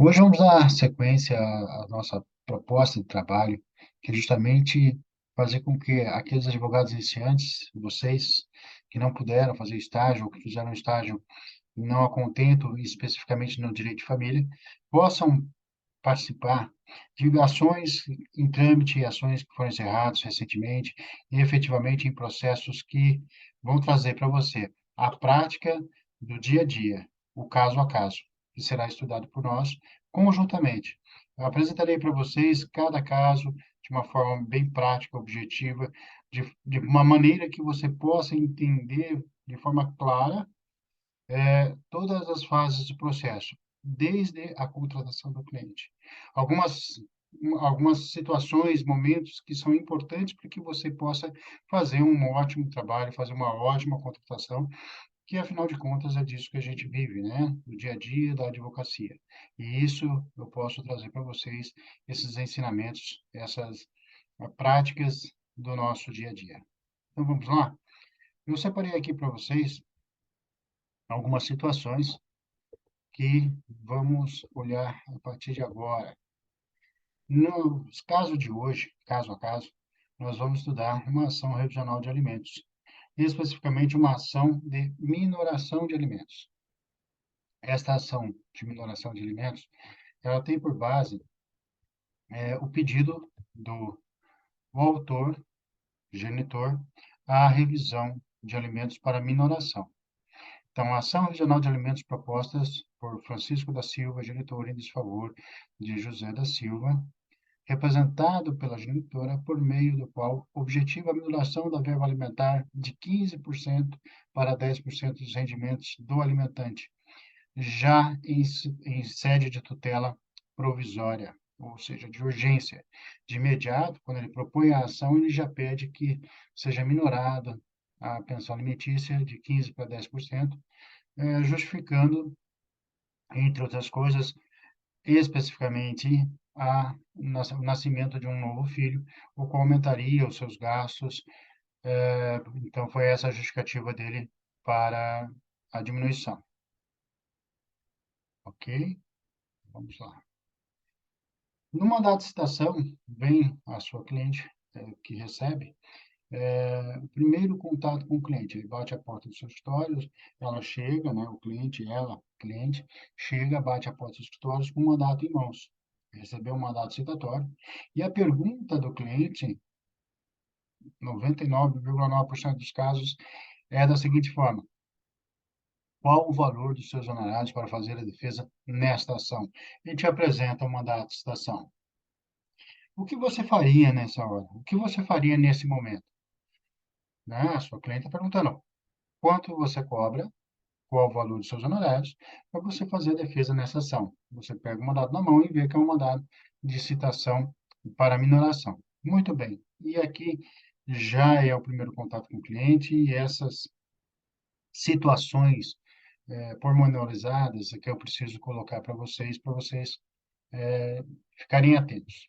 Hoje vamos dar sequência à nossa proposta de trabalho, que é justamente fazer com que aqueles advogados iniciantes, vocês que não puderam fazer estágio ou que fizeram estágio não a contento especificamente no direito de família, possam participar de ações em trâmite, ações que foram encerradas recentemente e efetivamente em processos que vão trazer para você a prática do dia a dia, o caso a caso, que será estudado por nós conjuntamente. Eu apresentarei para vocês cada caso de uma forma bem prática, objetiva, de uma maneira que você possa entender de forma clara todas as fases do processo, desde a contratação do cliente. Algumas, algumas situações, momentos que são importantes para que você possa fazer um ótimo trabalho, fazer uma ótima contratação, que afinal de contas é disso que a gente vive, né? No dia a dia da advocacia. E isso eu posso trazer para vocês, esses ensinamentos, essas práticas do nosso dia a dia. Então vamos lá? Eu separei aqui para vocês algumas situações que vamos olhar a partir de agora. No caso de hoje, caso a caso, nós vamos estudar uma ação revisional de alimentos, especificamente uma ação de minoração de alimentos. Esta ação de minoração de alimentos, ela tem por base o pedido do autor, genitor, à revisão de alimentos para minoração. Então, a ação regional de alimentos propostas por Francisco da Silva, genitor em desfavor de José da Silva, representado pela genitora, por meio do qual objetiva a minoração da verba alimentar de 15% para 10% dos rendimentos do alimentante, já em sede de tutela provisória, ou seja, de urgência. De imediato, quando ele propõe a ação, ele já pede que seja minorada a pensão alimentícia de 15% para 10%, justificando, entre outras coisas, especificamente o nascimento de um novo filho, o qual aumentaria os seus gastos. Então, foi essa a justificativa dele para a diminuição. Ok? Vamos lá. No mandato de citação, vem a sua cliente, que recebe, o primeiro contato com o cliente. Ele bate a porta do seu escritório, ela chega, né, o cliente, ela, cliente, chega, bate a porta dos escritórios com o mandato em mãos. Recebeu um mandato citatório. E a pergunta do cliente, 99,9% dos casos, é da seguinte forma: qual o valor dos seus honorários para fazer a defesa nesta ação? Ele te apresenta o mandato de citação. O que você faria nessa hora? O que você faria nesse momento? Né? A sua cliente está perguntando quanto você cobra, qual o valor dos seus honorários, para você fazer a defesa nessa ação. Você pega o mandado na mão e vê que é um mandado de citação para minoração. Muito bem. E aqui já é o primeiro contato com o cliente e essas situações pormenorizadas que eu preciso colocar para vocês ficarem atentos.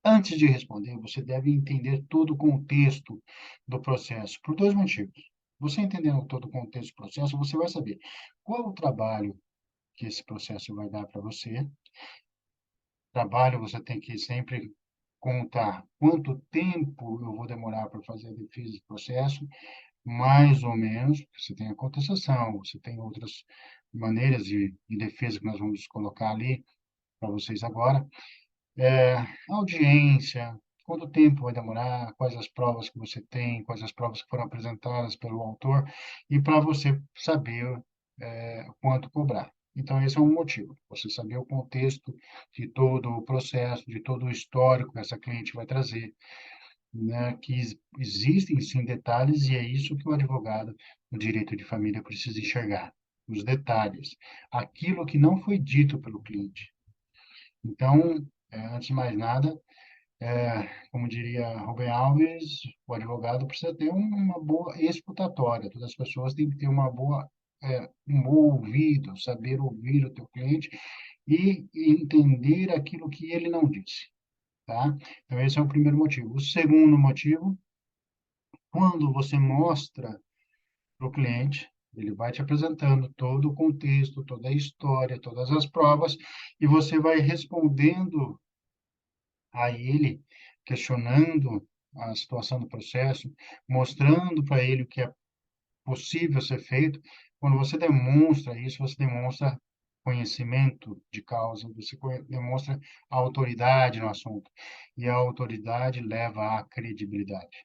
Antes de responder, você deve entender todo o contexto do processo, por dois motivos. Você entendendo todo o contexto do processo, você vai saber qual o trabalho que esse processo vai dar para você. Trabalho, você tem que sempre contar quanto tempo eu vou demorar para fazer a defesa do processo, mais ou menos. Você tem a contestação, você tem outras maneiras de defesa que nós vamos colocar ali para vocês agora. É, audiência, quanto tempo vai demorar, quais as provas que você tem, quais as provas que foram apresentadas pelo autor, e para você saber quanto cobrar. Então, esse é um motivo, você saber o contexto de todo o processo, de todo o histórico que essa cliente vai trazer, né, que existem sim detalhes, e é isso que o advogado no direito de família precisa enxergar, os detalhes, aquilo que não foi dito pelo cliente. Então, antes de mais nada, como diria Rubem Alves, o advogado precisa ter uma boa escutatória. Todas as pessoas têm que ter um bom ouvido, saber ouvir o teu cliente e entender aquilo que ele não disse, tá? Então, esse é o primeiro motivo. O segundo motivo, quando você mostra para o cliente, Ele vai te apresentando todo o contexto, toda a história, todas as provas, e você vai respondendo a ele, questionando a situação do processo, mostrando para ele o que é possível ser feito. Quando você demonstra isso, você demonstra conhecimento de causa, você demonstra autoridade no assunto. E a autoridade leva à credibilidade.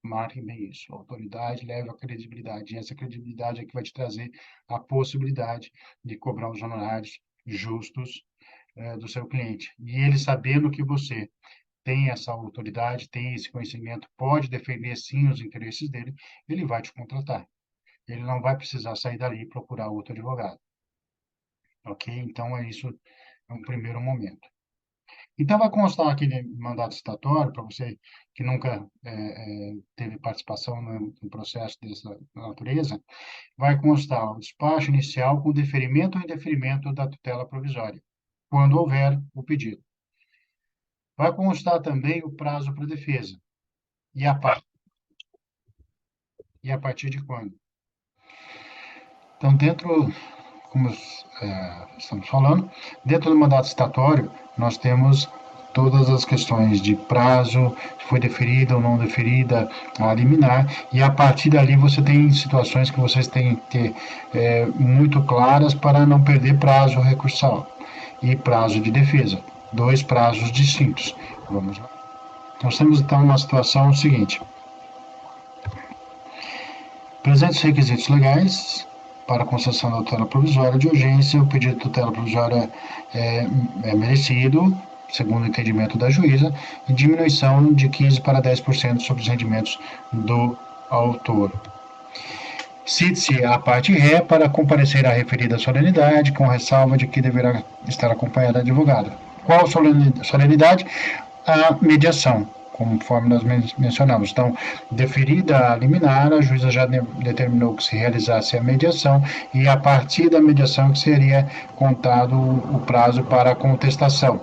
Marquem bem isso. A autoridade leva à credibilidade. E essa credibilidade é que vai te trazer a possibilidade de cobrar os honorários justos, do seu cliente. E ele sabendo que você tem essa autoridade, tem esse conhecimento, pode defender sim os interesses dele, ele vai te contratar. Ele não vai precisar sair dali e procurar outro advogado, ok? Então, é isso, é um primeiro momento. Então, vai constar aquele mandato citatório, para você que nunca teve participação no processo dessa natureza, vai constar o despacho inicial com deferimento ou indeferimento da tutela provisória, quando houver o pedido. Vai constar também o prazo para defesa. E a, e a partir de quando? Então, como estamos falando, dentro do mandato citatório, nós temos todas as questões de prazo, se foi deferida ou não deferida, a liminar, e a partir dali você tem situações que vocês têm que ter muito claras para não perder prazo recursal e prazo de defesa, dois prazos distintos. Vamos lá. Nós temos então uma situação seguinte: presentes os requisitos legais para a concessão da tutela provisória de urgência, o pedido de tutela provisória é merecido, segundo o entendimento da juíza, e diminuição de 15% para 10% sobre os rendimentos do autor. Cite-se a parte ré para comparecer à referida solenidade, com ressalva de que deverá estar acompanhada de advogado. Qual solenidade? A mediação, conforme nós mencionamos. Então, deferida a liminar, a juíza já determinou que se realizasse a mediação e a partir da mediação que seria contado o prazo para a contestação.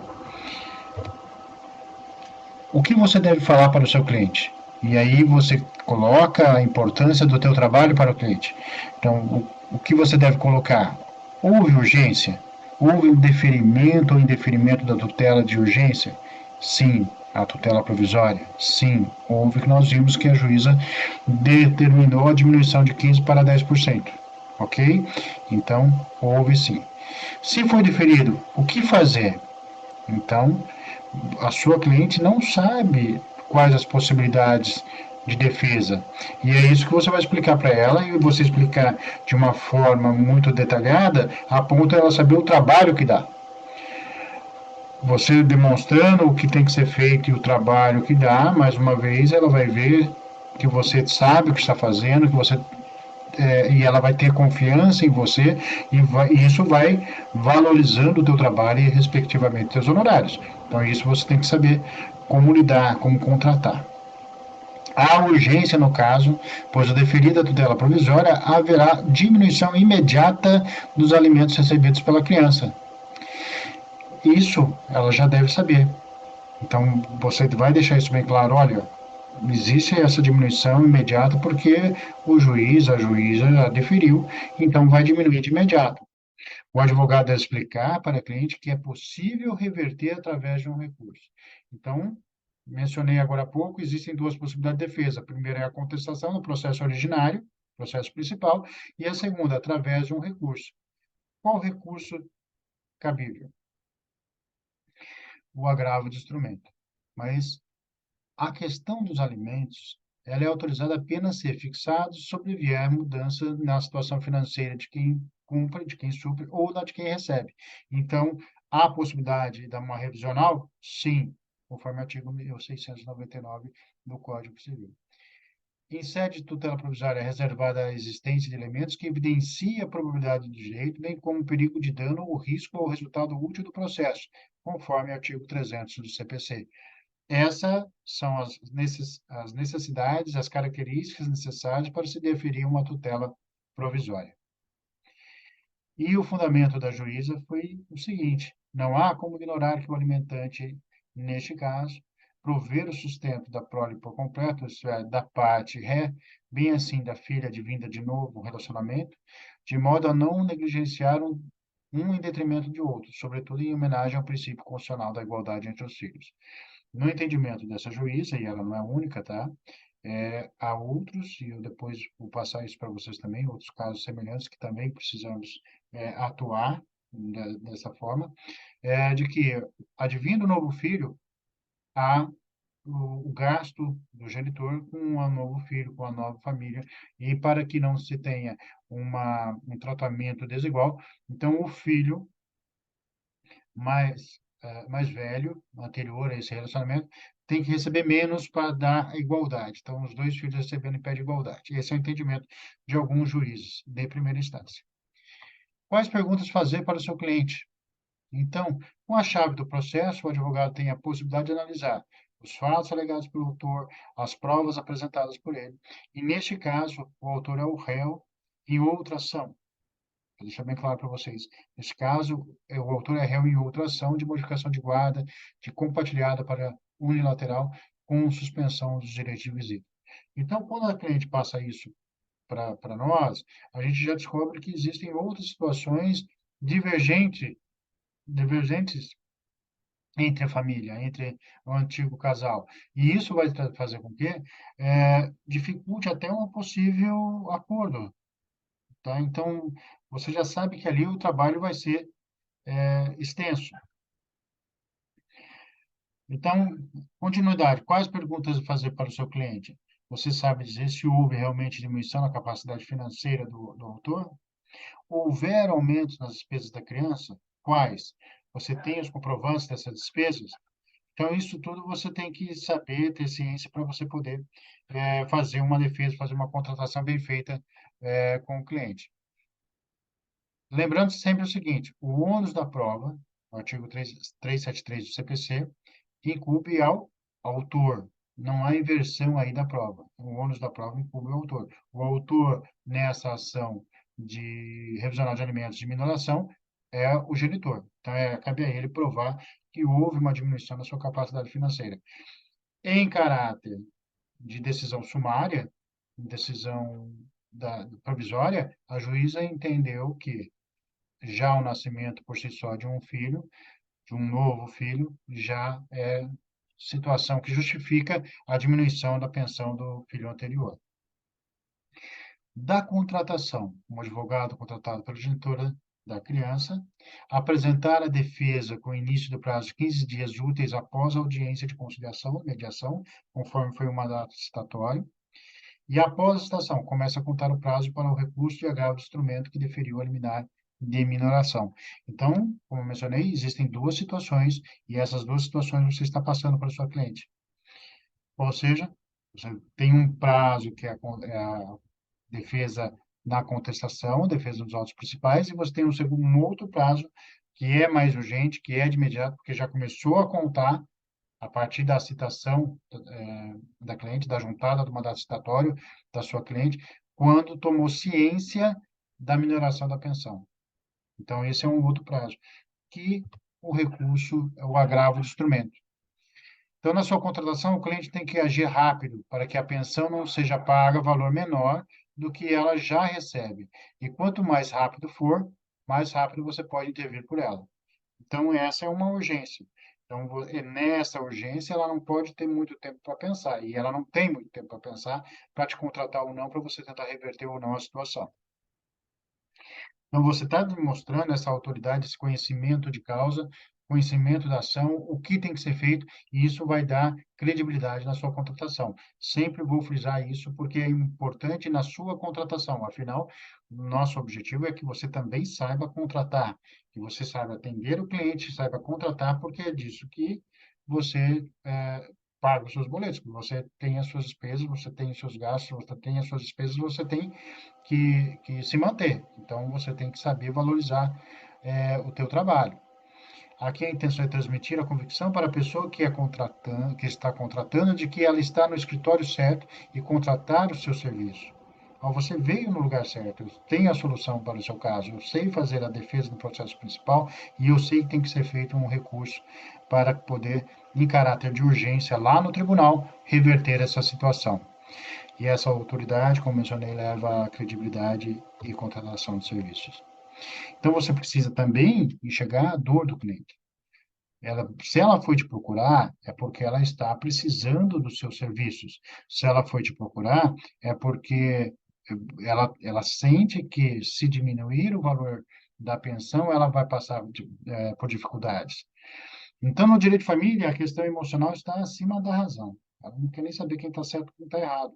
O que você deve falar para o seu cliente? E aí você coloca a importância do teu trabalho para o cliente. Então, o que você deve colocar? Houve urgência? Houve um deferimento ou indeferimento da tutela de urgência? Sim. A tutela provisória? Sim. Houve, que nós vimos que a juíza determinou a diminuição de 15% para 10%. Ok? Então, houve sim. Se foi deferido, o que fazer? Então, a sua cliente não sabe quais as possibilidades de defesa. E é isso que você vai explicar para ela, e você explicar de uma forma muito detalhada, a ponto de ela saber o trabalho que dá. Você demonstrando o que tem que ser feito e o trabalho que dá, mais uma vez, ela vai ver que você sabe o que está fazendo, que você e ela vai ter confiança em você e isso vai valorizando o teu trabalho e, respectivamente, teus honorários. Então, isso você tem que saber como lidar, como contratar. Há urgência no caso, pois a deferida tutela provisória haverá diminuição imediata dos alimentos recebidos pela criança. Isso ela já deve saber. Então, você vai deixar isso bem claro, olha, existe essa diminuição imediata porque o juiz, a juíza deferiu, então vai diminuir de imediato. O advogado deve explicar para o cliente que é possível reverter através de um recurso. Então, mencionei agora há pouco, existem duas possibilidades de defesa. A primeira é a contestação no processo originário, processo principal, e a segunda, através de um recurso. Qual recurso cabível? O agravo de instrumento. Mas a questão dos alimentos, ela é autorizada apenas a ser fixada se sobrevier mudança na situação financeira de quem cumpre, de quem supre ou da de quem recebe. Então, há possibilidade de dar uma revisional? Sim, conforme o artigo 1699 do Código Civil. Em sede de tutela provisória é reservada a existência de elementos que evidenciem a probabilidade do direito, bem como o perigo de dano ou risco ao resultado útil do processo, conforme o artigo 300 do CPC. Essas são as necessidades, as características necessárias para se deferir uma tutela provisória. E o fundamento da juíza foi o seguinte: não há como ignorar que o alimentante, neste caso, prover o sustento da prole por completo, isso é, da parte ré, bem assim da filha de vinda de novo relacionamento, de modo a não negligenciar um em detrimento de outro, sobretudo em homenagem ao princípio constitucional da igualdade entre os filhos. No entendimento dessa juíza, e ela não é a única, tá? Há outros, e eu depois vou passar isso para vocês também, outros casos semelhantes que também precisamos atuar dessa forma, de que, advindo o novo filho, há o gasto do genitor com um novo filho, com a nova família, e para que não se tenha um tratamento desigual, então o filho mais velho, anterior a esse relacionamento, tem que receber menos para dar a igualdade. Então, os dois filhos recebendo em pé de igualdade. Esse é o entendimento de alguns juízes de primeira instância. Quais perguntas fazer para o seu cliente? Então, com a chave do processo, o advogado tem a possibilidade de analisar os fatos alegados pelo autor, as provas apresentadas por ele, e, neste caso, o autor é o réu em outra ação. Vou deixar bem claro para vocês. Nesse caso, o autor é réu em outra ação de modificação de guarda, de compartilhada para unilateral, com suspensão dos direitos de visita. Então, quando a cliente passa isso para nós, a gente já descobre que existem outras situações divergentes entre a família, entre o antigo casal. E isso vai fazer com que dificulte até um possível acordo, tá? Então, você já sabe que ali o trabalho vai ser extenso. Então, continuidade. Quais perguntas fazer para o seu cliente? Você sabe dizer se houve realmente diminuição na capacidade financeira do autor? Houver aumentos nas despesas da criança? Quais? Você tem os comprovantes dessas despesas? Então, isso tudo você tem que saber, ter ciência para você poder fazer uma defesa, fazer uma contratação bem feita com o cliente. Lembrando sempre o seguinte, o ônus da prova, o artigo 373 do CPC, incumbe ao autor. Não há inversão aí da prova. O ônus da prova incumbe ao autor. O autor, nessa ação de revisional de alimentos de minoração, é o genitor. Então, cabe a ele provar que houve uma diminuição na sua capacidade financeira. Em caráter de decisão sumária, decisão provisória, a juíza entendeu que já o nascimento por si só de um filho, de um novo filho, já é situação que justifica a diminuição da pensão do filho anterior. Da contratação, um advogado contratado pela genitora da criança, apresentar a defesa com início do prazo de 15 dias úteis após a audiência de conciliação, mediação, conforme foi o mandato citatório, e após a citação, começa a contar o prazo para o recurso de agravo do instrumento que deferiu a liminar de minoração. Então, como eu mencionei, existem duas situações, e essas duas situações você está passando para a sua cliente. Ou seja, você tem um prazo que é a defesa na contestação, defesa dos autos principais, e você tem um outro prazo que é mais urgente, que é de imediato, porque já começou a contar a partir da citação da cliente, da juntada do mandato citatório da sua cliente, quando tomou ciência da minoração da pensão. Então, esse é um outro prazo, que o recurso é o agravo do instrumento. Então, na sua contratação, o cliente tem que agir rápido para que a pensão não seja paga valor menor do que ela já recebe. E quanto mais rápido for, mais rápido você pode intervir por ela. Então, essa é uma urgência. Então, nessa urgência, ela não pode ter muito tempo para pensar. E ela não tem muito tempo para pensar para te contratar ou não, para você tentar reverter ou não a situação. Então, você está demonstrando essa autoridade, esse conhecimento de causa, conhecimento da ação, o que tem que ser feito, e isso vai dar credibilidade na sua contratação. Sempre vou frisar isso porque é importante na sua contratação. Afinal, nosso objetivo é que você também saiba contratar, que você saiba atender o cliente, saiba contratar, porque é disso que você paga os seus boletos, que você tem as suas despesas, você tem os seus gastos, você tem as suas despesas, você tem que se manter. Então, você tem que saber valorizar o teu trabalho. Aqui a intenção é transmitir a convicção para a pessoa que está contratando de que ela está no escritório certo e contratar o seu serviço. Ó, você veio no lugar certo, eu tenho a solução para o seu caso, eu sei fazer a defesa no processo principal e eu sei que tem que ser feito um recurso para poder, em caráter de urgência, lá no tribunal, reverter essa situação. E essa autoridade, como mencionei, leva à credibilidade e contratação de serviços. Então, você precisa também enxergar a dor do cliente. Se ela foi te procurar, é porque ela está precisando dos seus serviços. Se ela foi te procurar, é porque ela sente que se diminuir o valor da pensão, ela vai passar por dificuldades. Então, no direito de família, a questão emocional está acima da razão. Ela não quer nem saber quem está certo e quem está errado.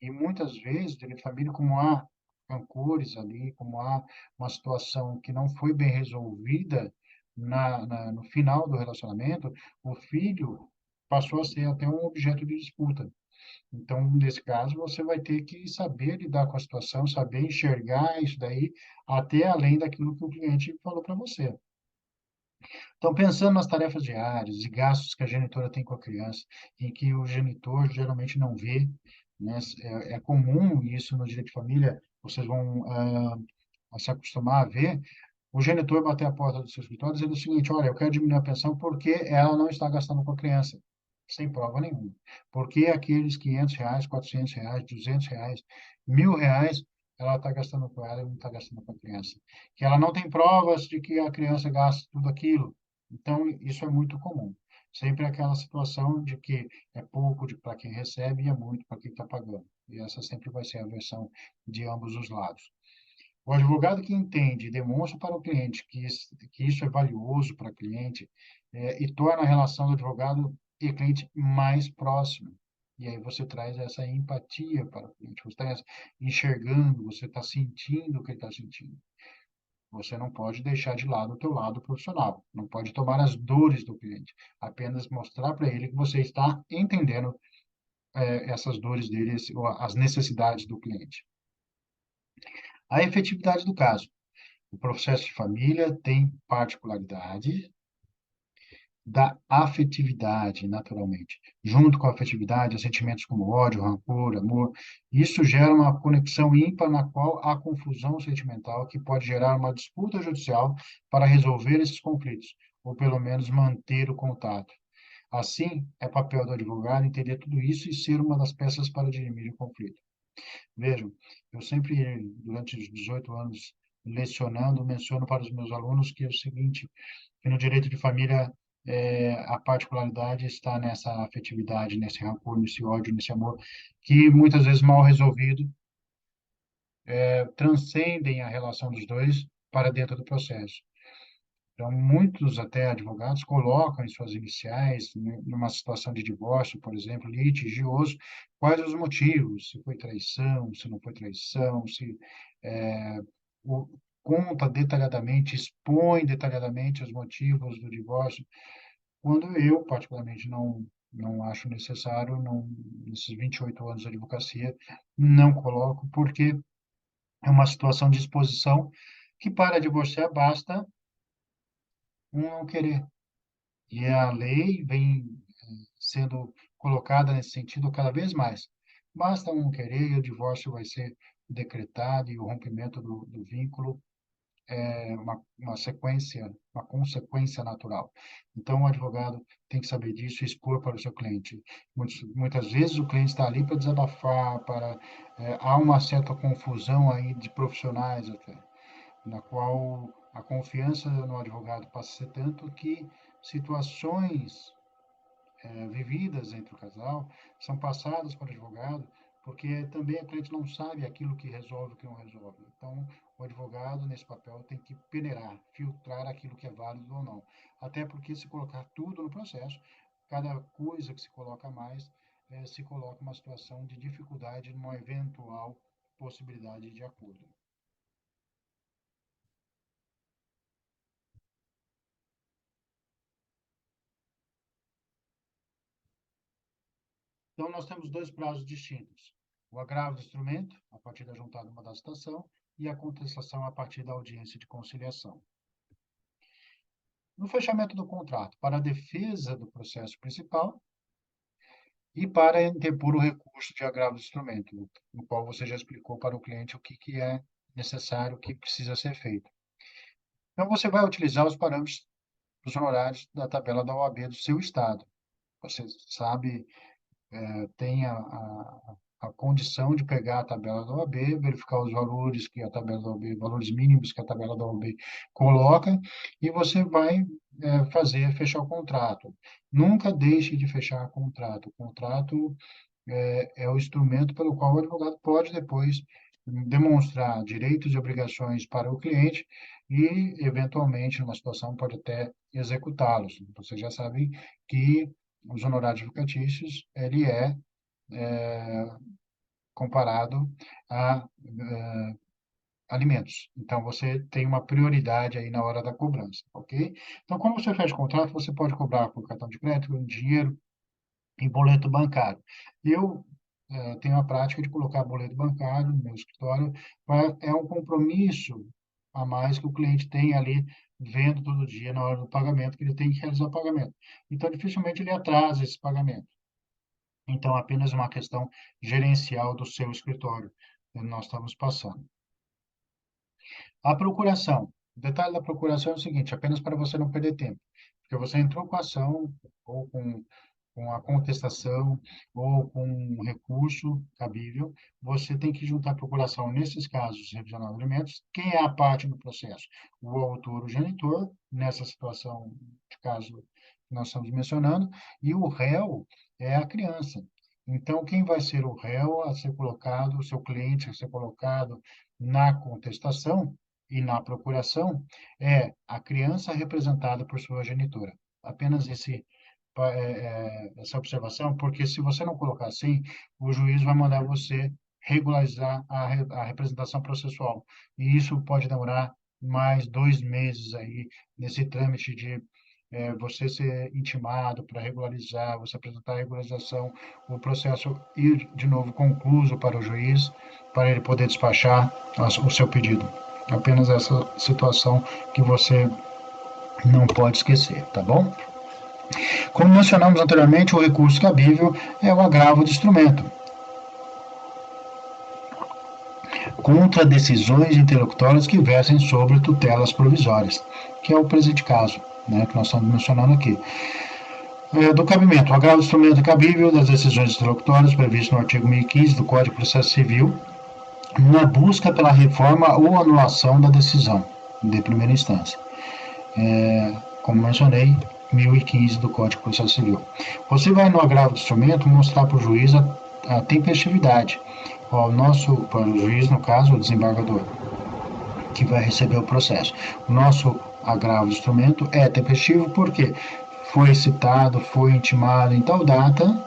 E muitas vezes, direito de família, como há rancores ali, como há uma situação que não foi bem resolvida no final do relacionamento, o filho passou a ser até um objeto de disputa. Então, nesse caso, você vai ter que saber lidar com a situação, saber enxergar isso daí, até além daquilo que o cliente falou para você. Então, pensando nas tarefas diárias e gastos que a genitora tem com a criança, em que o genitor geralmente não vê, né? É comum isso no direito de família, vocês vão se acostumar a ver, o genitor bater a porta do seu escritório dizendo o seguinte: olha, eu quero diminuir a pensão porque ela não está gastando com a criança, sem prova nenhuma. Porque aqueles R$ 500, R$ 400, R$ 200, R$ 1.000, ela está gastando com ela e não está gastando com a criança. Que ela não tem provas de que a criança gasta tudo aquilo. Então, isso é muito comum. Sempre aquela situação de que é pouco para quem recebe e é muito para quem está pagando. E essa sempre vai ser a versão de ambos os lados. O advogado que entende e demonstra para o cliente que isso é valioso para o cliente, e torna a relação do advogado e cliente mais próxima. E aí você traz essa empatia para o cliente. Você está enxergando, você está sentindo o que ele está sentindo. Você não pode deixar de lado o teu lado profissional. Não pode tomar as dores do cliente. Apenas mostrar para ele que você está entendendo, essas dores dele, ou as necessidades do cliente. A efetividade do caso. O processo de família tem particularidade da afetividade, naturalmente. Junto com a afetividade, os sentimentos como ódio, rancor, amor. Isso gera uma conexão ímpar na qual há confusão sentimental que pode gerar uma disputa judicial para resolver esses conflitos, ou pelo menos manter o contato. Assim, é papel do advogado entender tudo isso e ser uma das peças para dirimir o conflito. Vejam, eu sempre, durante os 18 anos lecionando, menciono para os meus alunos que é o seguinte, que no direito de família, a particularidade está nessa afetividade, nesse rancor, nesse ódio, nesse amor, que muitas vezes mal resolvido, transcendem a relação dos dois para dentro do processo. Então, muitos até advogados colocam em suas iniciais, numa situação de divórcio, por exemplo, litigioso, quais os motivos, se foi traição, se não foi traição, se é, o, conta detalhadamente, expõe detalhadamente os motivos do divórcio, quando eu, particularmente, não acho necessário, não, nesses 28 anos de advocacia, não coloco, porque é uma situação de exposição que para divorciar basta um não querer. E a lei vem sendo colocada nesse sentido cada vez mais. Basta um querer e o divórcio vai ser decretado e o rompimento do vínculo é uma sequência, uma consequência natural. Então, o advogado tem que saber disso e expor para o seu cliente. Muitas vezes o cliente está ali para desabafar, há uma certa confusão aí de profissionais até, na qual a confiança no advogado passa a ser tanto que situações vividas entre o casal são passadas para o advogado, porque também a cliente não sabe aquilo que resolve e o que não resolve. Então, o advogado, nesse papel, tem que peneirar, filtrar aquilo que é válido ou não. Até porque, se colocar tudo no processo, cada coisa que se coloca a mais, se coloca uma situação de dificuldade numa eventual possibilidade de acordo. Então, nós temos dois prazos distintos: o agravo do instrumento, a partir da juntada de uma da citação, e a contestação a partir da audiência de conciliação. No fechamento do contrato, para a defesa do processo principal, e para interpor o recurso de agravo do instrumento, no qual você já explicou para o cliente o que é necessário, o que precisa ser feito. Então, você vai utilizar os parâmetros dos honorários da tabela da OAB do seu estado. Você sabe, tem a condição de pegar a tabela da OAB, verificar os valores que a tabela da OAB, valores mínimos que a tabela da OAB coloca, e você vai fechar o contrato. Nunca deixe de fechar contrato. O contrato é o instrumento pelo qual o advogado pode depois demonstrar direitos e obrigações para o cliente e, eventualmente, numa situação, pode até executá-los. Você já sabe que os honorários advocatícios, ele é comparado a alimentos. Então, você tem uma prioridade aí na hora da cobrança, ok? Então, quando você fecha o contrato, você pode cobrar por cartão de crédito, em dinheiro, em boleto bancário. Eu tenho a prática de colocar boleto bancário no meu escritório, é um compromisso a mais que o cliente tem ali, vendo todo dia na hora do pagamento, que ele tem que realizar o pagamento. Então, dificilmente ele atrasa esse pagamento. Então, apenas uma questão gerencial do seu escritório que nós estamos passando. A procuração. O detalhe da procuração é o seguinte, apenas para você não perder tempo, porque você entrou com a ação ou com a contestação ou com um recurso cabível, você tem que juntar a procuração, nesses casos, revisional de alimentos, quem é a parte no processo? O autor, o genitor, nessa situação de caso que nós estamos mencionando, e o réu é a criança. Então, quem vai ser o réu a ser colocado, o seu cliente a ser colocado na contestação e na procuração, é a criança representada por sua genitora. Apenas essa observação, porque se você não colocar assim, o juiz vai mandar você regularizar a representação processual. E isso pode demorar mais 2 meses aí, nesse trâmite de você ser intimado para regularizar, você apresentar a regularização, o processo ir de novo concluso para o juiz, para ele poder despachar o seu pedido. Apenas essa situação que você não pode esquecer, tá bom? Como mencionamos anteriormente, o recurso cabível é o agravo de instrumento contra decisões interlocutórias que versem sobre tutelas provisórias, que é o presente caso, né, que nós estamos mencionando aqui. Do cabimento, o agravo de instrumento é cabível das decisões interlocutórias previsto no artigo 1015 do Código de Processo Civil na busca pela reforma ou anulação da decisão de primeira instância. Como mencionei, 1015 do Código de Processo Civil. Você vai no agravo do instrumento mostrar para o juiz a tempestividade. Para o juiz, no caso, o desembargador, que vai receber o processo. O nosso agravo do instrumento é tempestivo porque foi citado, foi intimado em tal data,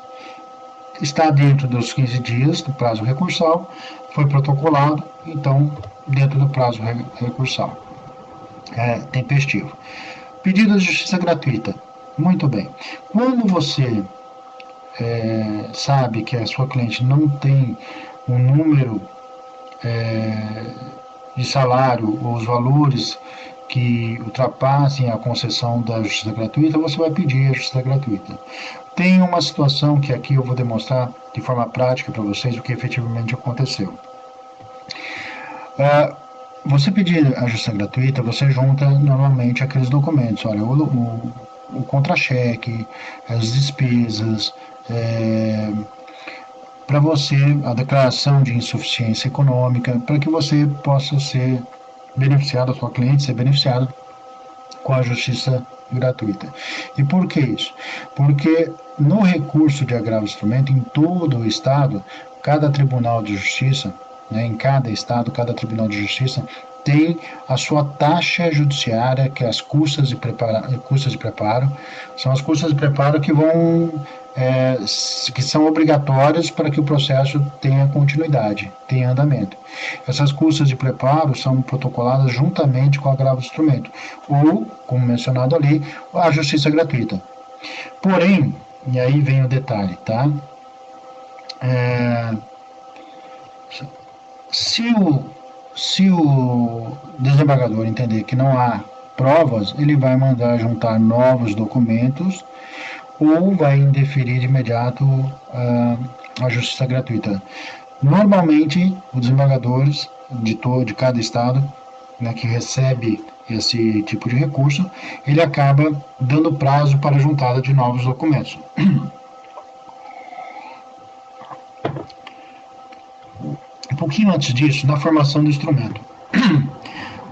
está dentro dos 15 dias do prazo recursal, foi protocolado, então, dentro do prazo recursal. É tempestivo. Pedido de justiça gratuita. Muito bem. Quando você sabe que a sua cliente não tem um número de salário ou os valores que ultrapassem a concessão da justiça gratuita, você vai pedir a justiça gratuita. Tem uma situação que aqui eu vou demonstrar de forma prática para vocês o que efetivamente aconteceu. Você pedir a justiça gratuita, você junta normalmente aqueles documentos, olha, o contra-cheque, as despesas, para você a declaração de insuficiência econômica, para que você possa ser beneficiado, a sua cliente ser beneficiado com a justiça gratuita. E por que isso? Porque no recurso de agravo de instrumento, em todo o Estado, cada tribunal de justiça, né, em cada Estado, cada tribunal de justiça, tem a sua taxa judiciária, que é as custas de preparo, são as custas de preparo que que são obrigatórias para que o processo tenha continuidade, tenha andamento. Essas custas de preparo são protocoladas juntamente com o agravo de instrumento, ou, como mencionado ali, a justiça gratuita. Porém, e aí vem o detalhe, tá? Se o desembargador entender que não há provas, ele vai mandar juntar novos documentos ou vai indeferir de imediato a justiça gratuita. Normalmente, os desembargadores de cada estado, né, que recebe esse tipo de recurso, ele acaba dando prazo para a juntada de novos documentos. Um pouquinho antes disso, na formação do instrumento.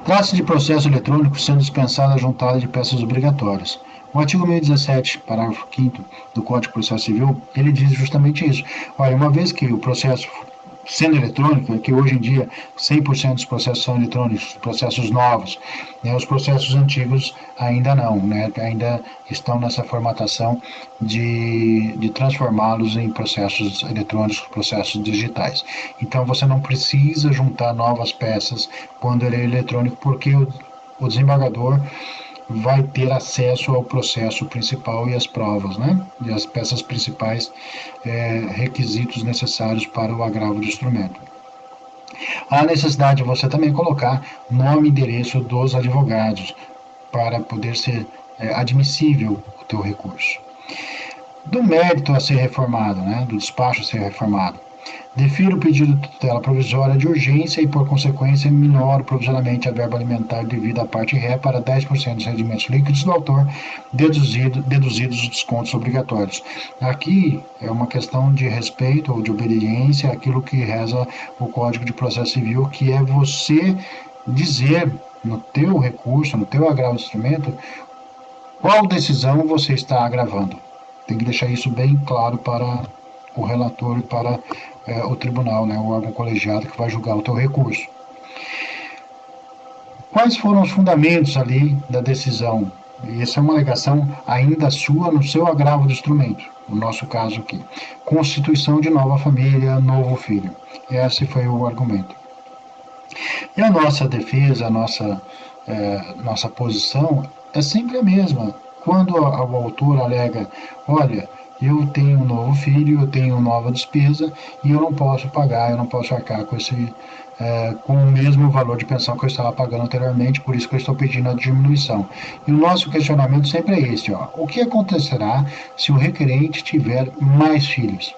Trata-se de processo eletrônico sendo dispensada a juntada de peças obrigatórias. O artigo 1017, parágrafo 5º do Código de Processo Civil, ele diz justamente isso. Olha, uma vez que o processo sendo eletrônico, que hoje em dia 100% dos processos são eletrônicos, processos novos, né, os processos antigos ainda não, né, ainda estão nessa formatação de transformá-los em processos eletrônicos, processos digitais. Então você não precisa juntar novas peças quando ele é eletrônico, porque o desembargador vai ter acesso ao processo principal e às provas, né? E as peças principais, requisitos necessários para o agravo do instrumento. Há necessidade de você também colocar nome e endereço dos advogados para poder ser admissível o teu recurso. Do mérito a ser reformado, né? Do despacho a ser reformado. Defiro o pedido de tutela provisória de urgência e, por consequência, minoro provisoriamente a verba alimentar devida à parte ré para 10% dos rendimentos líquidos do autor, deduzidos os descontos obrigatórios. Aqui é uma questão de respeito ou de obediência àquilo que reza o Código de Processo Civil, que é você dizer no teu recurso, no teu agravo de instrumento, qual decisão você está agravando. Tem que deixar isso bem claro para o relator e para o tribunal, né, o órgão colegiado que vai julgar o teu recurso. Quais foram os fundamentos ali da decisão? E essa é uma alegação ainda sua no seu agravo do instrumento, no nosso caso aqui. Constituição de nova família, novo filho. Esse foi o argumento. E a nossa defesa, a nossa posição é sempre a mesma. Quando o autor alega, olha, eu tenho um novo filho, eu tenho nova despesa e eu não posso pagar, eu não posso arcar com o mesmo valor de pensão que eu estava pagando anteriormente, por isso que eu estou pedindo a diminuição. E o nosso questionamento sempre é esse, ó, o que acontecerá se o requerente tiver mais filhos?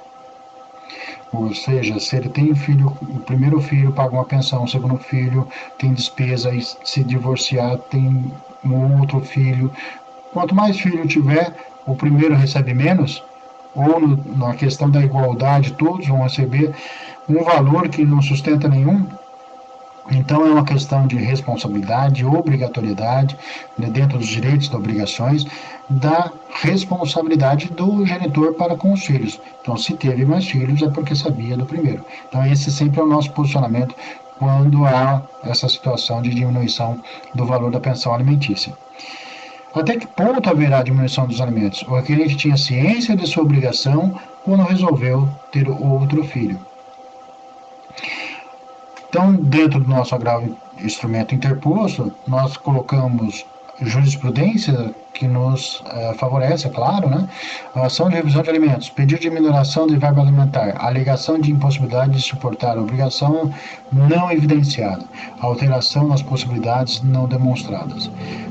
Ou seja, se ele tem filho, o primeiro filho paga uma pensão, o segundo filho tem despesa e se divorciar tem um outro filho. Quanto mais filho tiver, o primeiro recebe menos, ou na questão da igualdade, todos vão receber um valor que não sustenta nenhum. Então é uma questão de responsabilidade, obrigatoriedade, né, dentro dos direitos e obrigações, da responsabilidade do genitor para com os filhos. Então, se teve mais filhos, é porque sabia do primeiro. Então, esse sempre é o nosso posicionamento quando há essa situação de diminuição do valor da pensão alimentícia. Até que ponto haverá diminuição dos alimentos? O requerente tinha ciência de sua obrigação quando resolveu ter outro filho. Então, dentro do nosso agravo instrumento interposto, nós colocamos jurisprudência que nos favorece, é claro, né? A ação de revisão de alimentos, pedido de minoração de verba alimentar, alegação de impossibilidade de suportar a obrigação não evidenciada, alteração nas possibilidades não demonstradas,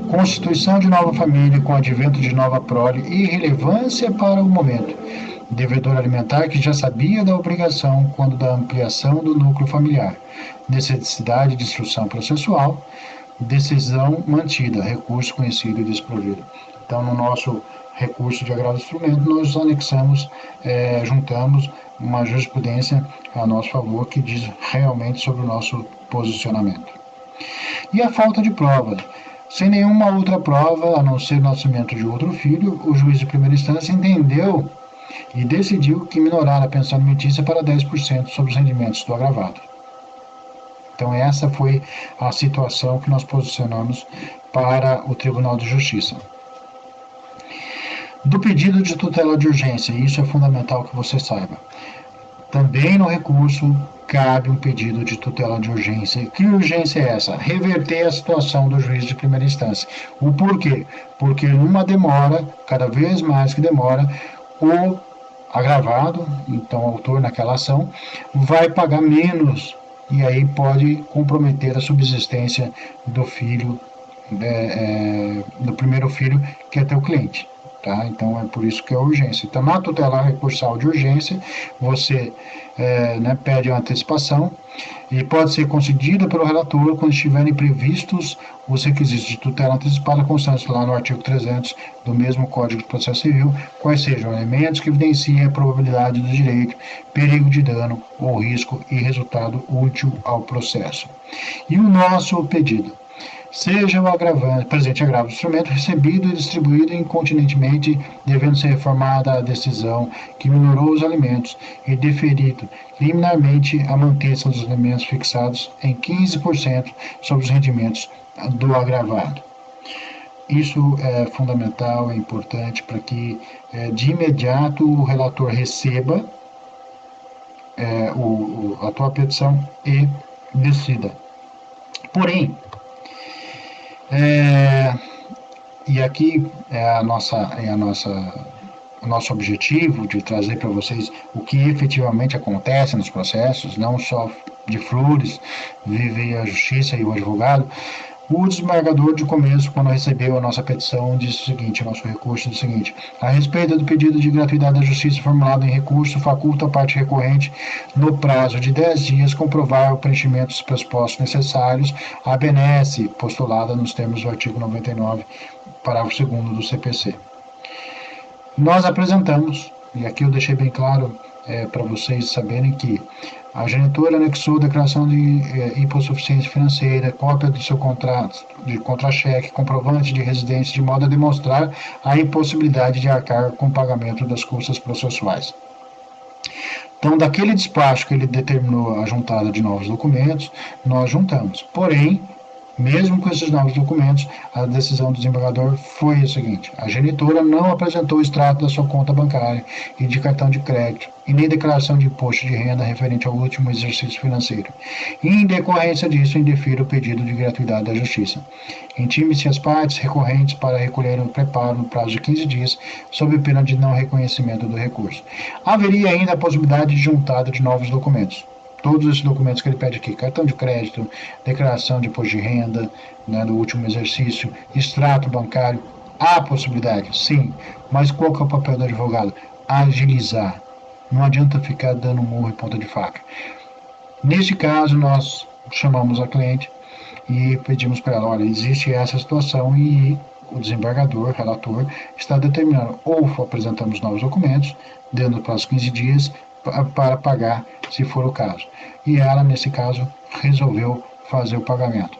constituição de nova família com advento de nova prole e relevância para o momento, devedor alimentar que já sabia da obrigação quando da ampliação do núcleo familiar, necessidade de instrução processual, decisão mantida, recurso conhecido e desprovido. Então, no nosso recurso de agravo de instrumento, nós anexamos, juntamos uma jurisprudência a nosso favor que diz realmente sobre o nosso posicionamento. E a falta de prova. Sem nenhuma outra prova, a não ser o nascimento de outro filho, o juiz de primeira instância entendeu e decidiu que minorar a pensão alimentícia para 10% sobre os rendimentos do agravado. Então, essa foi a situação que nós posicionamos para o Tribunal de Justiça. Do pedido de tutela de urgência, isso é fundamental que você saiba. Também no recurso cabe um pedido de tutela de urgência. Que urgência é essa? Reverter a situação do juiz de primeira instância. O porquê? Porque numa demora, cada vez mais que demora, o agravado, então o autor naquela ação, vai pagar menos e aí pode comprometer a subsistência do filho, do primeiro filho, que é teu cliente. tá? Então, é por isso que é urgência. Então, na tutela recursal de urgência, você né, pede uma antecipação e pode ser concedida pelo relator quando estiverem previstos os requisitos de tutela antecipada constantes lá no artigo 300 do mesmo Código de Processo Civil, quais sejam elementos que evidenciem a probabilidade do direito, perigo de dano ou risco e resultado útil ao processo. E o nosso pedido: seja o agravante, presente agravo do instrumento recebido e distribuído incontinentemente, devendo ser reformada a decisão que minorou os alimentos e deferido liminarmente a manutenção dos alimentos fixados em 15% sobre os rendimentos do agravado. Isso é fundamental, é importante para que de imediato o relator receba a tua petição e decida. Porém, e aqui o nosso objetivo de trazer para vocês o que efetivamente acontece nos processos, não só de flores, vive a justiça e o advogado. O desembargador de começo, quando recebeu a nossa petição, disse o seguinte, o nosso recurso disse o seguinte: a respeito do pedido de gratuidade da justiça formulado em recurso, faculta a parte recorrente, no prazo de 10 dias, comprovar o preenchimento dos pressupostos necessários à benesse postulada nos termos do artigo 99, parágrafo 2º do CPC. Nós apresentamos, e aqui eu deixei bem claro para vocês saberem que a genitora anexou declaração de hipossuficiência financeira, cópia do seu contrato, de contra-cheque, comprovante de residência, de modo a demonstrar a impossibilidade de arcar com o pagamento das custas processuais. Então, daquele despacho que ele determinou a juntada de novos documentos, nós juntamos. Porém, mesmo com esses novos documentos, a decisão do desembargador foi a seguinte: a genitora não apresentou o extrato da sua conta bancária e de cartão de crédito, e nem declaração de imposto de renda referente ao último exercício financeiro. E, em decorrência disso, indefiro o pedido de gratuidade da Justiça. Intime-se as partes recorrentes para recolher o preparo no prazo de 15 dias, sob pena de não reconhecimento do recurso. Haveria ainda a possibilidade de juntada de novos documentos. Todos esses documentos que ele pede aqui: cartão de crédito, declaração de imposto de renda, né, do último exercício, extrato bancário. Há possibilidade, sim, mas qual que é o papel do advogado? Agilizar. Não adianta ficar dando murro e ponta de faca. Neste caso, nós chamamos a cliente e pedimos para ela: olha, existe essa situação e o desembargador, relator, está determinando, ou apresentamos novos documentos, dentro do prazo de 15 dias, para pagar, se for o caso. E ela, nesse caso, resolveu fazer o pagamento.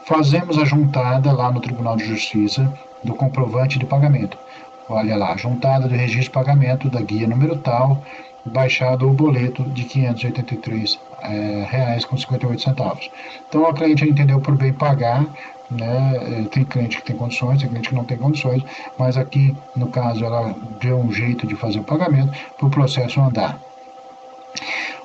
Fazemos a juntada lá no Tribunal de Justiça do comprovante de pagamento. Olha lá, juntada do registro de pagamento da guia número tal, baixado o boleto de R$ 583 reais com 58 centavos. Então a cliente entendeu por bem pagar, né? Tem cliente que tem condições, tem cliente que não tem condições, mas aqui, no caso, ela deu um jeito de fazer o pagamento para o processo andar.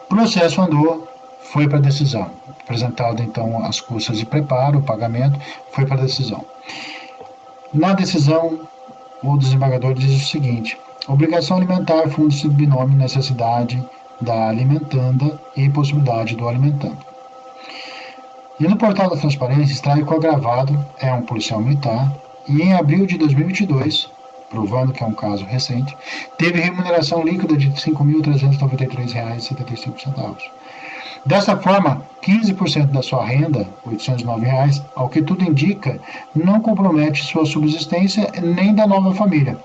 O processo andou, foi para a decisão. Apresentado então as custas de preparo, o pagamento, foi para a decisão. Na decisão, o desembargador diz o seguinte: obrigação alimentar, fundo de binômio, necessidade da alimentanda e possibilidade do alimentando. E no portal da transparência extrai que o agravado é um policial militar e em abril de 2022, provando que é um caso recente, teve remuneração líquida de R$ 5.393,75. Dessa forma, 15% da sua renda, R$ 809, ao que tudo indica, não compromete sua subsistência nem da nova família,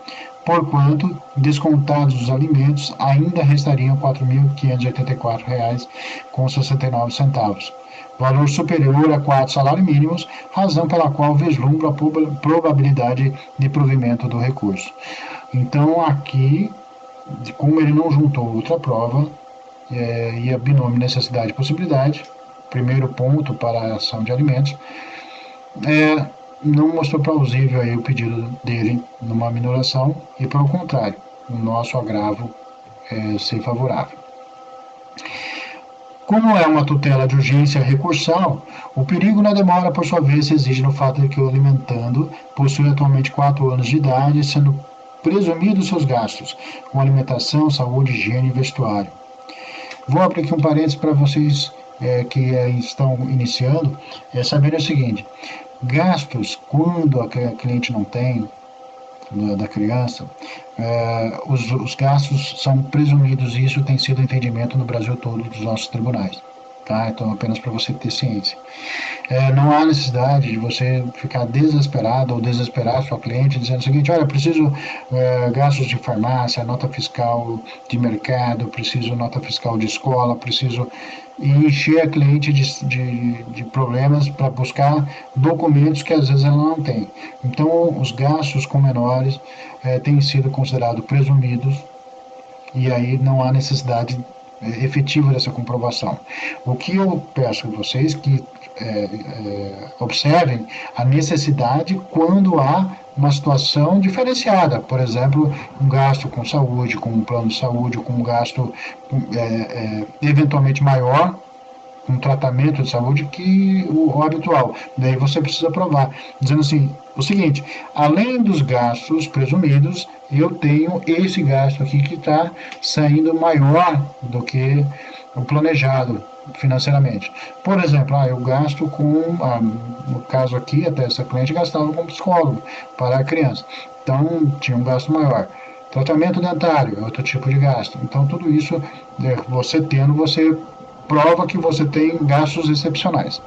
porquanto, descontados os alimentos, ainda restariam R$ 4.584,69, valor superior a 4 salários mínimos, razão pela qual vislumbra a probabilidade de provimento do recurso. Então, aqui, como ele não juntou outra prova, e a binômio necessidade e possibilidade, primeiro ponto para a ação de alimentos, não mostrou plausível aí o pedido dele numa minoração e, pelo contrário, o nosso agravo ser favorável. Como é uma tutela de urgência recursal, o perigo na demora, por sua vez, se exige no fato de que o alimentando possui atualmente 4 anos de idade, sendo presumidos seus gastos com alimentação, saúde, higiene e vestuário. Vou abrir aqui um parênteses para vocês que estão iniciando, saberem o seguinte: gastos, quando a cliente não tem, da criança, os gastos são presumidos, e isso tem sido entendimento no Brasil todo dos nossos tribunais. Tá? Então, apenas para você ter ciência. Não há necessidade de você ficar desesperado ou desesperar sua cliente dizendo o seguinte: olha, preciso gastos de farmácia, nota fiscal de mercado, preciso nota fiscal de escola, preciso e encher a cliente de problemas para buscar documentos que às vezes ela não tem. Então, os gastos com menores têm sido considerados presumidos e aí não há necessidade efetiva dessa comprovação. O que eu peço a vocês que observem a necessidade quando há uma situação diferenciada, por exemplo, um gasto com saúde, com um plano de saúde, com um gasto eventualmente maior, um tratamento de saúde que o habitual. Daí você precisa provar, dizendo assim, o seguinte: além dos gastos presumidos, eu tenho esse gasto aqui que está saindo maior do que o planejado financeiramente. Por exemplo, eu gasto com, no caso aqui, até essa cliente gastava com psicólogo para a criança. Então, tinha um gasto maior. Tratamento dentário é outro tipo de gasto. Então, tudo isso, você tendo, você prova que você tem gastos excepcionais.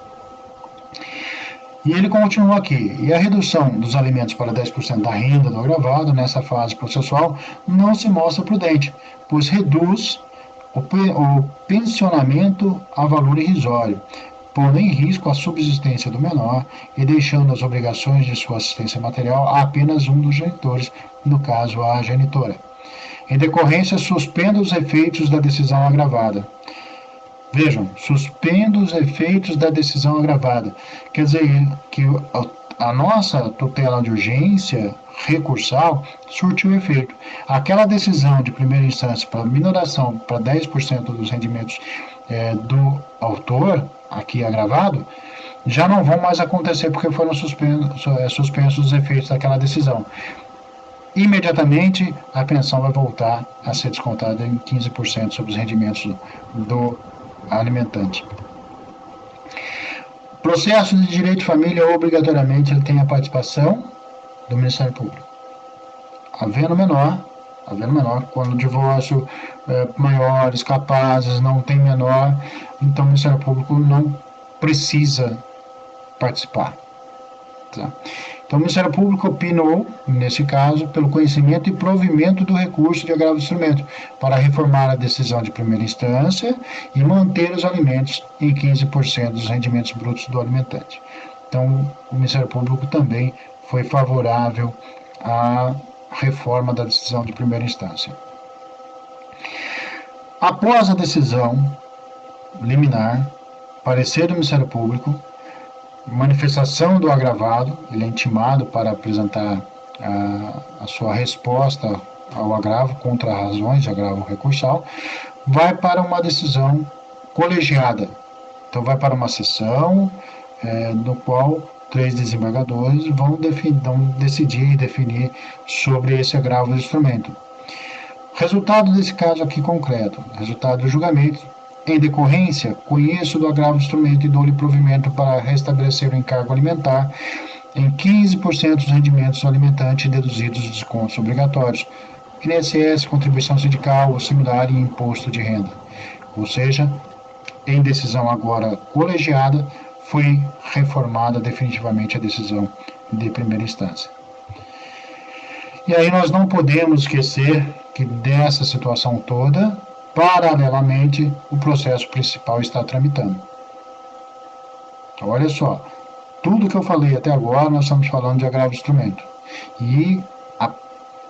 E ele continua aqui: e a redução dos alimentos para 10% da renda do agravado nessa fase processual não se mostra prudente, pois reduz o pensionamento a valor irrisório, pondo em risco a subsistência do menor e deixando as obrigações de sua assistência material a apenas um dos genitores, no caso a genitora. Em decorrência, suspenda os efeitos da decisão agravada. Vejam, suspenda os efeitos da decisão agravada. Quer dizer que a nossa tutela de urgência recursal surtiu efeito. Aquela decisão de primeira instância para minoração para 10% dos rendimentos do autor, aqui agravado, já não vão mais acontecer porque foram suspensos os efeitos daquela decisão. Imediatamente a pensão vai voltar a ser descontada em 15% sobre os rendimentos do alimentante. Processo de direito de família, obrigatoriamente, ele tem a participação do Ministério Público. Havendo menor, quando o divórcio maiores, capazes, não tem menor, então o Ministério Público não precisa participar. Tá? Então, o Ministério Público opinou, nesse caso, pelo conhecimento e provimento do recurso de agravo de instrumento, para reformar a decisão de primeira instância e manter os alimentos em 15% dos rendimentos brutos do alimentante. Então, o Ministério Público também foi favorável à reforma da decisão de primeira instância. Após a decisão liminar, parecer do Ministério Público, manifestação do agravado, ele é intimado para apresentar a sua resposta ao agravo contra razões de agravo recursal, vai para uma decisão colegiada. Então, vai para uma sessão no qual 3 desembargadores vão decidir e definir sobre esse agravo do instrumento. Resultado desse caso aqui concreto, resultado do julgamento: em decorrência, conheço do agravo do instrumento e dou-lhe provimento para restabelecer o encargo alimentar em 15% dos rendimentos alimentantes deduzidos dos descontos obrigatórios, INSS, contribuição sindical ou similar e imposto de renda. Ou seja, em decisão agora colegiada, foi reformada definitivamente a decisão de primeira instância. E aí nós não podemos esquecer que dessa situação toda, paralelamente, o processo principal está tramitando. Então, olha só, tudo que eu falei até agora, nós estamos falando de agravo de instrumento. E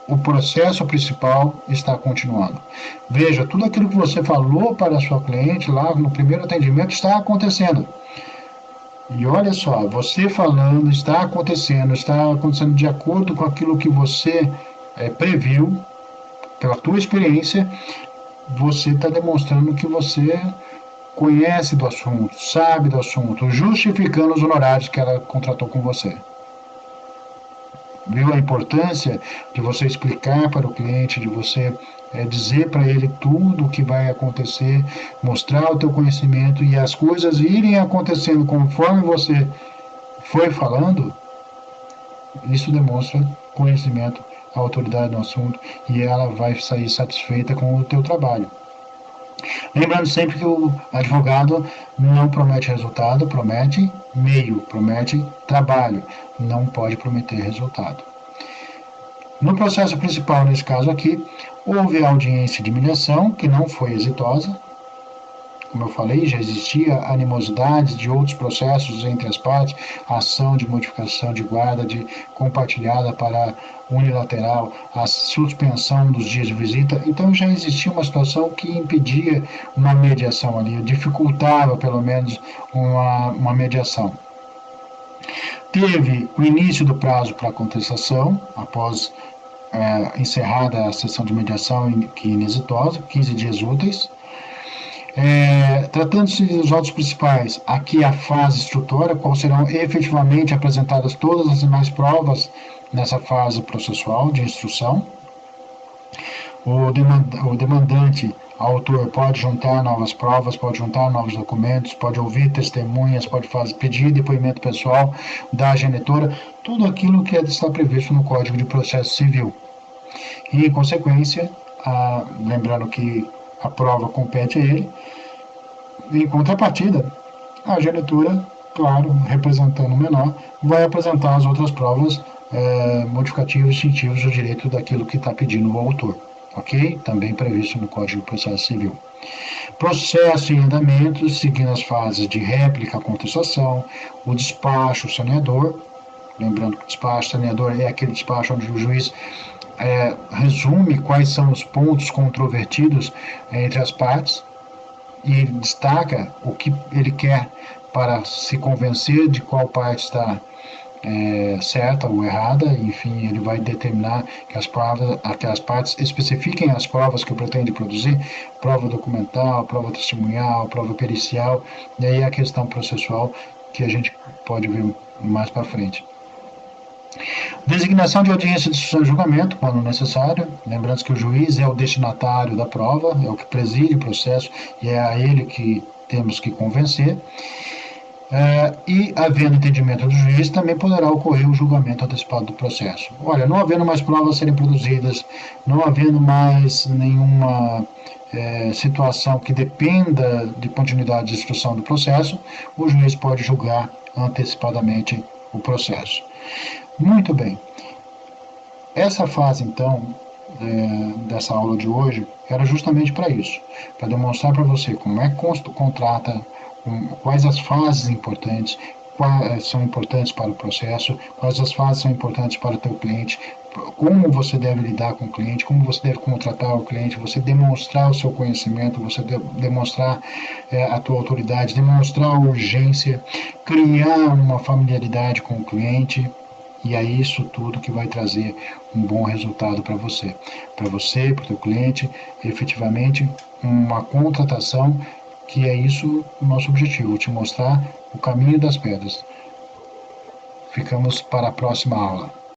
o processo principal está continuando. Veja, tudo aquilo que você falou para a sua cliente lá no primeiro atendimento está acontecendo. E olha só, você falando, está acontecendo de acordo com aquilo que você previu, pela tua experiência, você está demonstrando que você conhece do assunto, sabe do assunto, justificando os honorários que ela contratou com você. Viu a importância de você explicar para o cliente, de você dizer para ele tudo o que vai acontecer, mostrar o teu conhecimento e as coisas irem acontecendo conforme você foi falando? Isso demonstra conhecimento a autoridade no assunto e ela vai sair satisfeita com o teu trabalho. Lembrando sempre que o advogado não promete resultado, promete meio, promete trabalho, não pode prometer resultado. No processo principal, nesse caso aqui, houve a audiência de mediação, que não foi exitosa. Como eu falei, já existia animosidade de outros processos entre as partes, ação de modificação de guarda de compartilhada para unilateral, a suspensão dos dias de visita. Então já existia uma situação que impedia uma mediação ali, dificultava pelo menos uma mediação. Teve o início do prazo para contestação, após encerrada a sessão de mediação que inexitosa, 15 dias úteis. Tratando-se dos autos principais, aqui a fase instrutora, qual serão efetivamente apresentadas todas as demais provas nessa fase processual de instrução. O demandante, autor, pode juntar novas provas, pode juntar novos documentos, pode ouvir testemunhas, pode pedir depoimento pessoal da genitora, tudo aquilo que está previsto no Código de Processo Civil. E, em consequência, lembrando que a prova compete a ele, em contrapartida, a genitora, claro, representando o menor, vai apresentar as outras provas modificativas e extintivas do direito daquilo que está pedindo o autor, ok? Também previsto no Código de Processo Civil. Processo em andamento, seguindo as fases de réplica, contestação, o despacho, o saneador. Lembrando que o despacho saneador é aquele despacho onde o juiz resume quais são os pontos controvertidos entre as partes e destaca o que ele quer para se convencer de qual parte está certa ou errada. Enfim, ele vai determinar que aquelas partes especifiquem as provas que pretende produzir, prova documental, prova testemunhal, prova pericial, e aí a questão processual que a gente pode ver mais para frente. Designação de audiência de instrução e julgamento, quando necessário. Lembrando que o juiz é o destinatário da prova, é o que preside o processo e é a ele que temos que convencer. E, havendo entendimento do juiz, também poderá ocorrer o julgamento antecipado do processo. Olha, não havendo mais provas a serem produzidas, não havendo mais nenhuma situação que dependa de continuidade de instrução do processo, o juiz pode julgar antecipadamente o processo. Muito bem. Essa fase, então, dessa aula de hoje, era justamente para isso, para demonstrar para você como é que contrata, quais as fases importantes, quais são importantes para o processo, quais as fases são importantes para o teu cliente, como você deve lidar com o cliente, como você deve contratar o cliente, você demonstrar o seu conhecimento, você demonstrar a tua autoridade, demonstrar a urgência, criar uma familiaridade com o cliente. E é isso tudo que vai trazer um bom resultado para você, para o teu cliente, efetivamente uma contratação, que é isso o nosso objetivo, te mostrar o caminho das pedras. Ficamos para a próxima aula.